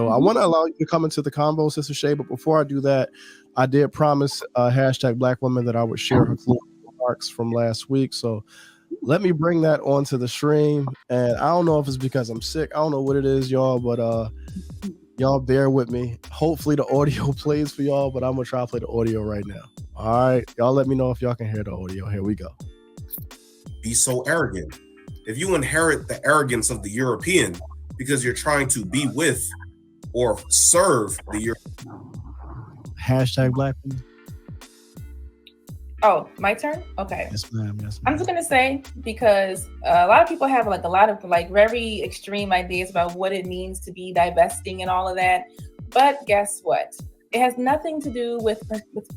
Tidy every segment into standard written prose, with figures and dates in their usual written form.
So I want to allow you to come into the convo, Sister Shay, but before I do that, I did promise hashtag Black Women that I would share her closing remarks from last week. So let me bring that onto the stream. And I don't know if it's because I'm sick. I don't know what it is, y'all, but y'all bear with me. Hopefully the audio plays for y'all, but I'm going to try to play the audio right now. All right. Y'all let me know if y'all can hear the audio. Here we go. Be so arrogant. If you inherit the arrogance of the European because you're trying to be with or serve the European. Hashtag Black Women. Oh, my turn? Okay. Yes, ma'am. Yes, ma'am. I'm just gonna say, because a lot of people have like a lot of like very extreme ideas about what it means to be divesting and all of that. But guess what? It has nothing to do with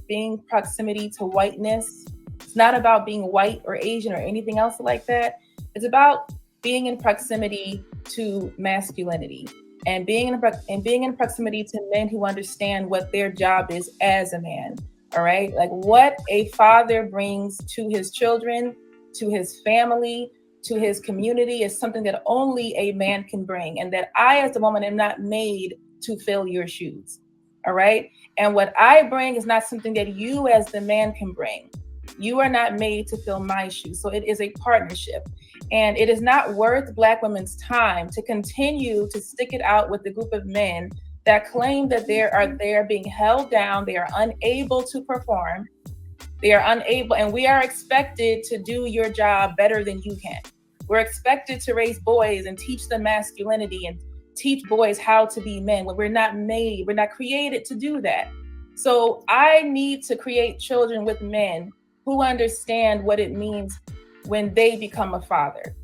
being proximity to whiteness. It's not about being white or Asian or anything else like that. It's about being in proximity to masculinity and being in proximity to men who understand what their job is as a man. All right. Like what a father brings to his children, to his family, to his community is something that only a man can bring. And that I, as a woman, am not made to fill your shoes. All right. And what I bring is not something that you as the man can bring. You are not made to fill my shoes. So it is a partnership. And it is not worth Black women's time to continue to stick it out with the group of men that claim that they are being held down. They are unable to perform. They are unable, and we are expected to do your job better than you can. We're expected to raise boys and teach them masculinity and teach boys how to be men when we're not created to do that. So I need to create children with men who understand what it means when they become a father.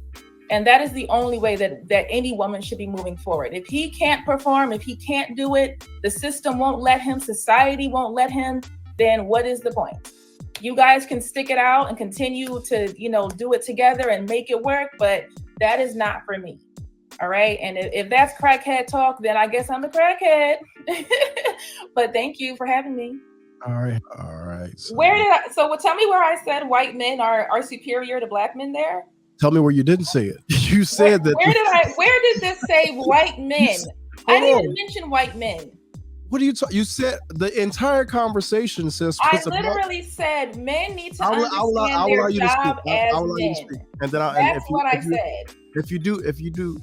And that is the only way that any woman should be moving forward. If he can't perform, if he can't do it, the system won't let him, society won't let him, then what is the point? You guys can stick it out and continue to, do it together and make it work, but that is not for me. All right. And if that's crackhead talk, then I guess I'm a crackhead. But thank you for having me. All right. So, tell me where I said white men are superior to Black men there. Tell me where you didn't say it. You said that. Where did this say white men? I didn't even mention white men. What are you talking? You said the entire conversation says. I literally said men need to understand their job as men. And then that's what I said. If you do,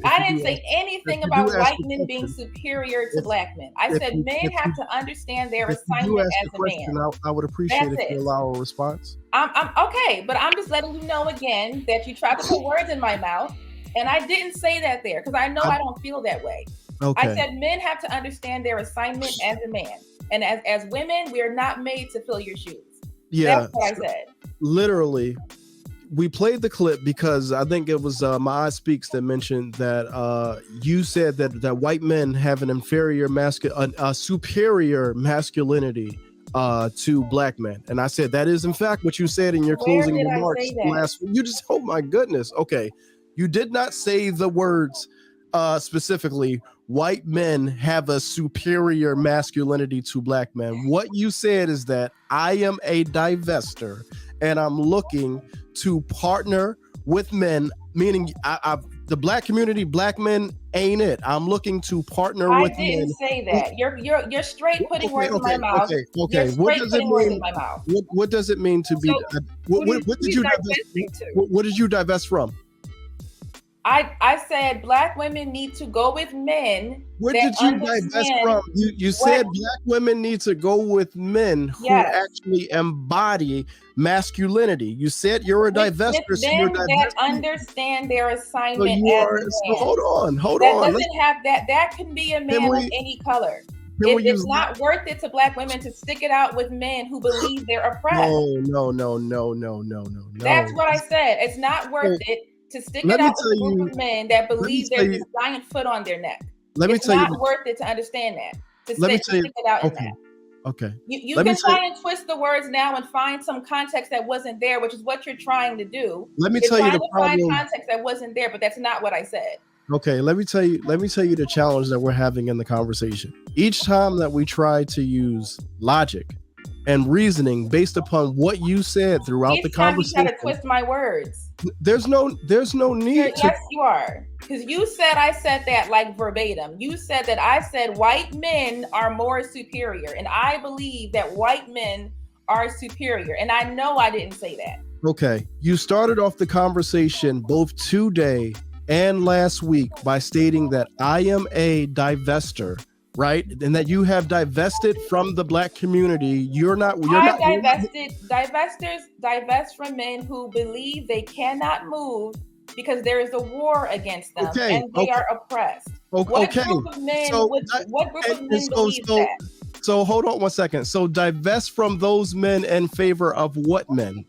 I didn't say anything about white men being superior to Black men. I said men have to understand their assignment as a man. I would appreciate if you allow a response. I'm okay, but I'm just letting you know again that you tried to put words in my mouth, and I didn't say that there because I know I don't feel that way. Okay. I said men have to understand their assignment as a man, and as women, we are not made to fill your shoes. Yeah, that's what I said. Literally. We played the clip because I think it was My Eye Speaks that mentioned that you said that white men have an superior masculinity to Black men, and I said that is in fact what you said in your closing remarks last week. You just, oh my goodness, okay, you did not say the words specifically. White men have a superior masculinity to Black men. What you said is that I am a divester and I'm looking to partner with men, meaning the Black community, Black men ain't it. I'm looking to partner with men. I didn't say that. You're straight putting words in my mouth. Okay. What does it mean? What does it mean to be? What did you divest? What did you divest from? I said Black women need to go with men. Where did you divest from? You said Black women need to go with men who actually embody masculinity. You said you're a divester. Men that understand their assignment as a man. So hold on. That doesn't have that. That can be a man of any color. It's not worth it to Black women to stick it out with men who believe they're oppressed. No. That's what I said. It's not worth it to stick it out with a group of men that believe there's a giant foot on their neck. It's not worth it to understand that. To stick it out in that. Okay. You can try and twist the words now and find some context that wasn't there, which is what you're trying to do. Let me tell you the problem. Find context that wasn't there, but that's not what I said. Okay, let me tell you the challenge that we're having in the conversation. Each time that we try to use logic and reasoning based upon what you said throughout the conversation. You try to twist my words. There's no need. Yes, you are. Because you said I said that like verbatim. You said that I said white men are more superior, and I believe that white men are superior, and I know I didn't say that. Okay, you started off the conversation both today and last week by stating that I am a divester, right? And that you have divested from the Black community. Divestors divest from men who believe they cannot move because there is a war against them, and they are oppressed. What group of men believes that? So hold on one second. So divest from those men in favor of what men?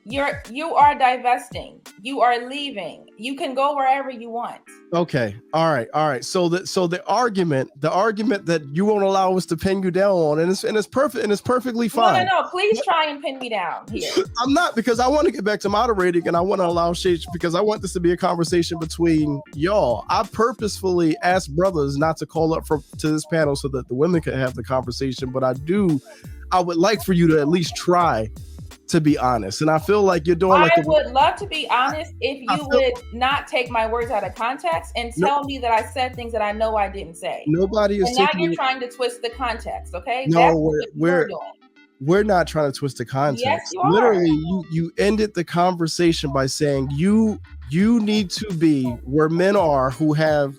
You are divesting. You are leaving. You can go wherever you want. Okay. All right. So the argument that you won't allow us to pin you down on, and it's perfect, and it's perfectly fine. No. Please try and pin me down here. I'm not, because I want to get back to moderating, and I want to allow Chez, because I want this to be a conversation between y'all. I purposefully asked brothers not to call up to this panel so that the women could have the conversation, but I would like for you to at least try to be honest, and I feel like you're doing. I would love to be honest if you would not take my words out of context and tell me that I said things that I know I didn't say. Nobody is. And now you're trying to twist the context. Okay? No, we're not trying to twist the context. Yes, you are. Literally, you ended the conversation by saying you need to be where men are who have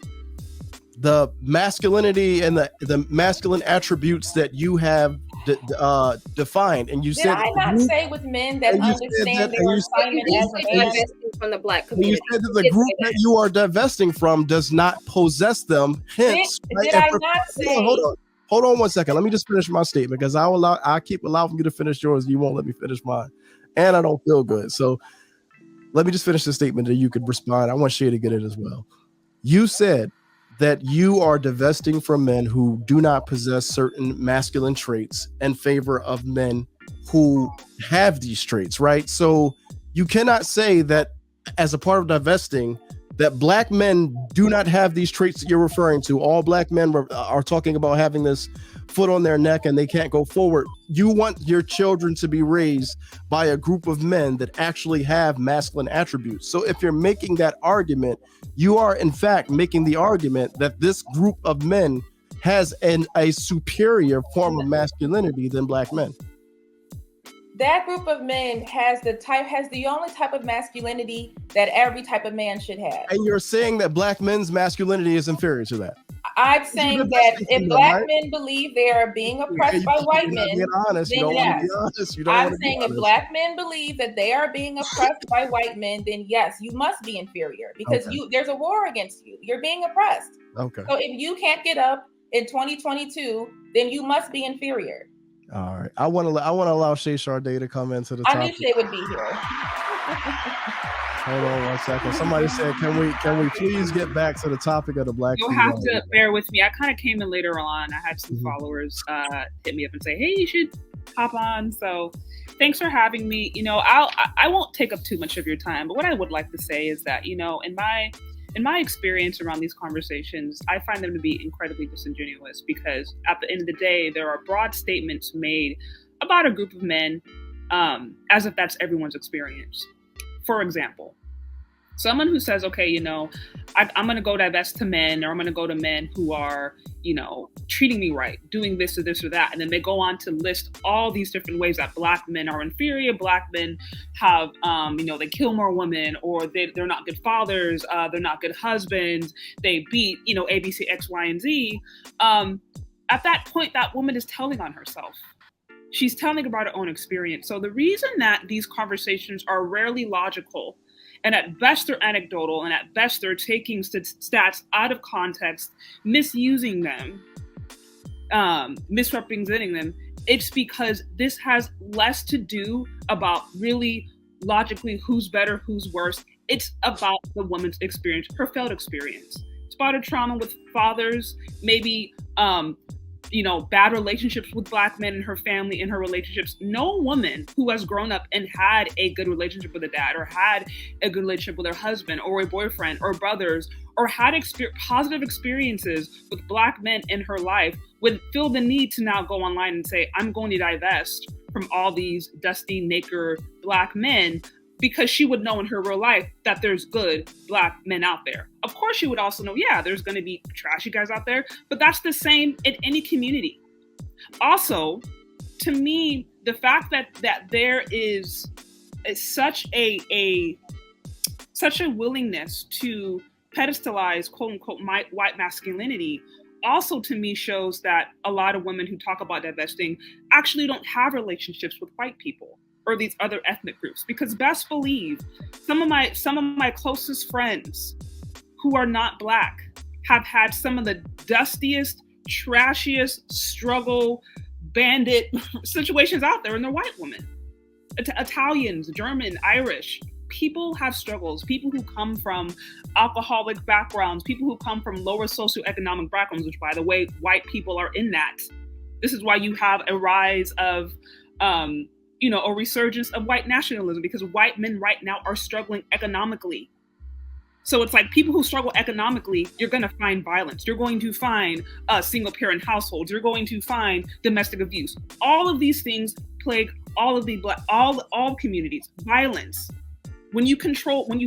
the masculinity and the masculine attributes that you have defined, and you said, did I not say with men that understand their assignment as a man from the Black community? You said that the group that you are divesting from does not possess them. Hence, did I not say? Hold on one second. Let me just finish my statement, because I keep allowing you to finish yours. You won't let me finish mine, and I don't feel good. So let me just finish the statement, that you could respond. I want Chez to get it as well. You said that you are divesting from men who do not possess certain masculine traits in favor of men who have these traits, right? So you cannot say that as a part of divesting that Black men do not have these traits that you're referring to. All Black men are talking about having this foot on their neck and they can't go forward. You want your children to be raised by a group of men that actually have masculine attributes. So if you're making that argument, you are in fact making the argument that this group of men has a superior form of masculinity than Black men. That group of men has the only type of masculinity that every type of man should have. And you're saying that Black men's masculinity is inferior to that? I'm saying that if Black men believe they are being oppressed by white men, then yes. I'm saying if Black men believe that they are being oppressed by white men, then yes, you must be inferior, because there's a war against you. You're being oppressed. Okay. So if you can't get up in 2022, then you must be inferior. All right. I want to allow ChezCharde to come into the topic. I knew Chez would be here. Hold on one second. Somebody said, can we please get back to the topic of the Black? You'll have to bear with me. I kind of came in later on. I had some followers hit me up and say, hey, you should hop on. So thanks for having me. I won't take up too much of your time, but what I would like to say is that, in my experience around these conversations, I find them to be incredibly disingenuous, because at the end of the day, there are broad statements made about a group of men as if that's everyone's experience. For example, someone who says, okay, I'm going to go divest to men, or I'm going to go to men who are, treating me right, doing this or this or that. And then they go on to list all these different ways that Black men are inferior. Black men have, they kill more women, or they're not good fathers. They're not good husbands. They beat, A, B, C, X, Y, and Z. At that point, that woman is telling on herself. She's telling about her own experience. So the reason that these conversations are rarely logical, and at best they're anecdotal, and at best they're taking stats out of context, misusing them, misrepresenting them, it's because this has less to do about really logically who's better, who's worse. It's about the woman's experience, her felt experience. It's about her trauma with fathers, maybe bad relationships with Black men in her family, in her relationships. No woman who has grown up and had a good relationship with a dad, or had a good relationship with her husband or a boyfriend or brothers, or had positive experiences with Black men in her life would feel the need to now go online and say, I'm going to divest from all these dusty, naked Black men, because she would know in her real life that there's good Black men out there. Of course, she would also know, yeah, there's going to be trashy guys out there, but that's the same in any community. Also, to me, the fact that there is such a willingness to pedestalize quote unquote white masculinity also to me shows that a lot of women who talk about divesting actually don't have relationships with white people or these other ethnic groups, because best believe some of my closest friends who are not Black have had some of the dustiest, trashiest struggle bandit situations out there, and they're white women. Italians, German, Irish. People have struggles. People who come from alcoholic backgrounds, people who come from lower socioeconomic backgrounds, which, by the way, white people are in that. This is why you have a rise of, a resurgence of white nationalism, because white men right now are struggling economically. So it's like people who struggle economically, you're going to find violence. You're going to find single parent households. You're going to find domestic abuse. All of these things plague all of the all communities. Violence. When you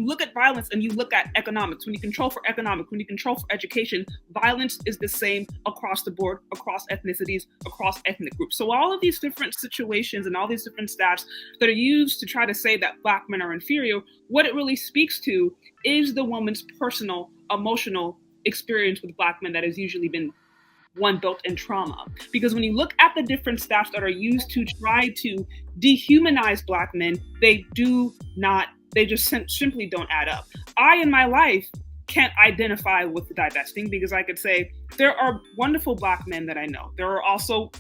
look at violence and you look at economics, when you control for economics, when you control for education, violence is the same across the board, across ethnicities, across ethnic groups. So all of these different situations and all these different stats that are used to try to say that Black men are inferior, what it really speaks to is the woman's personal, emotional experience with Black men that has usually been one built in trauma. Because when you look at the different stats that are used to try to dehumanize Black men, they just simply don't add up. I, in my life, can't identify with the divesting, because I could say there are wonderful Black men that I know. There are also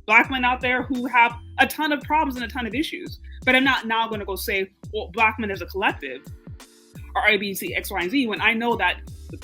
Black men out there who have a ton of problems and a ton of issues. But I'm not now going to go say, well, Black men as a collective are A, B, C, X, Y, and Z, when I know that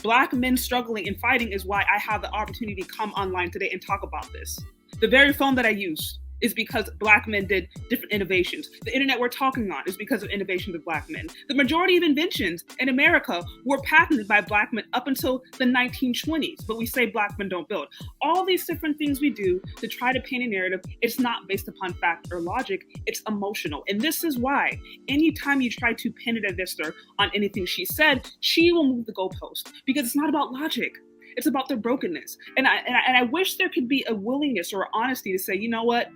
Black men struggling and fighting is why I have the opportunity to come online today and talk about this. The very phone that I use is because Black men did different innovations. The internet we're talking on is because of innovations of Black men. The majority of inventions in America were patented by Black men up until the 1920s, but we say Black men don't build. All these different things we do to try to paint a narrative, it's not based upon fact or logic, it's emotional. And this is why anytime you try to pin a Divester on anything she said, she will move the goalpost, because it's not about logic. It's about their brokenness. And I wish there could be a willingness or honesty to say, you know what?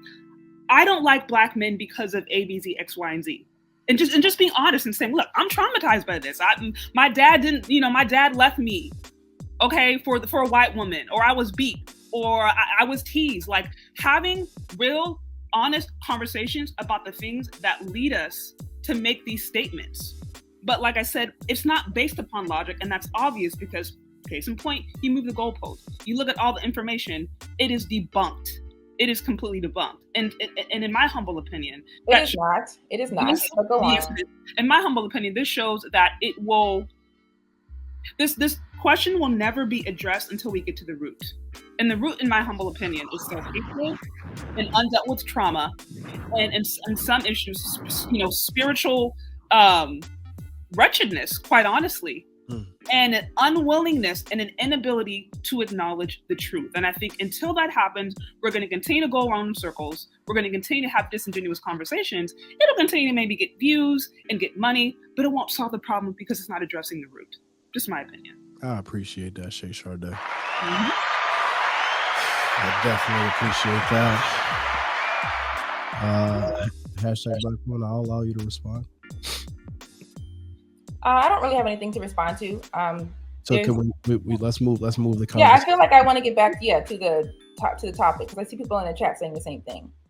I don't like Black men because of A, B, Z, X, Y, and Z. And just being honest and saying, look, I'm traumatized by this. My dad left me, okay, for a white woman, or I was beat, or I was teased. Like, having real, honest conversations about the things that lead us to make these statements. But like I said, it's not based upon logic, and that's obvious because, case in point, you move the goalpost. You look at all the information, it is debunked. It is completely debunked. And in my humble opinion, It is not. But go on. Yes, in my humble opinion, this shows that this question will never be addressed until we get to the root. And the root, in my humble opinion, is self-hatred and undealt with trauma, and some issues, spiritual wretchedness, quite honestly. And an unwillingness and an inability to acknowledge the truth. And I think until that happens, we're going to continue to go around in circles. We're going to continue to have disingenuous conversations. It'll continue to maybe get views and get money, but it won't solve the problem because it's not addressing the root. Just my opinion. I appreciate that, ChezCharde. Mm-hmm. I definitely appreciate that. Hashtag Black Woman, I'll allow you to respond. I don't really have anything to respond to. So can we let's move the conversation. Yeah, I feel like I want to get back to the topic, because I see people in the chat saying the same thing.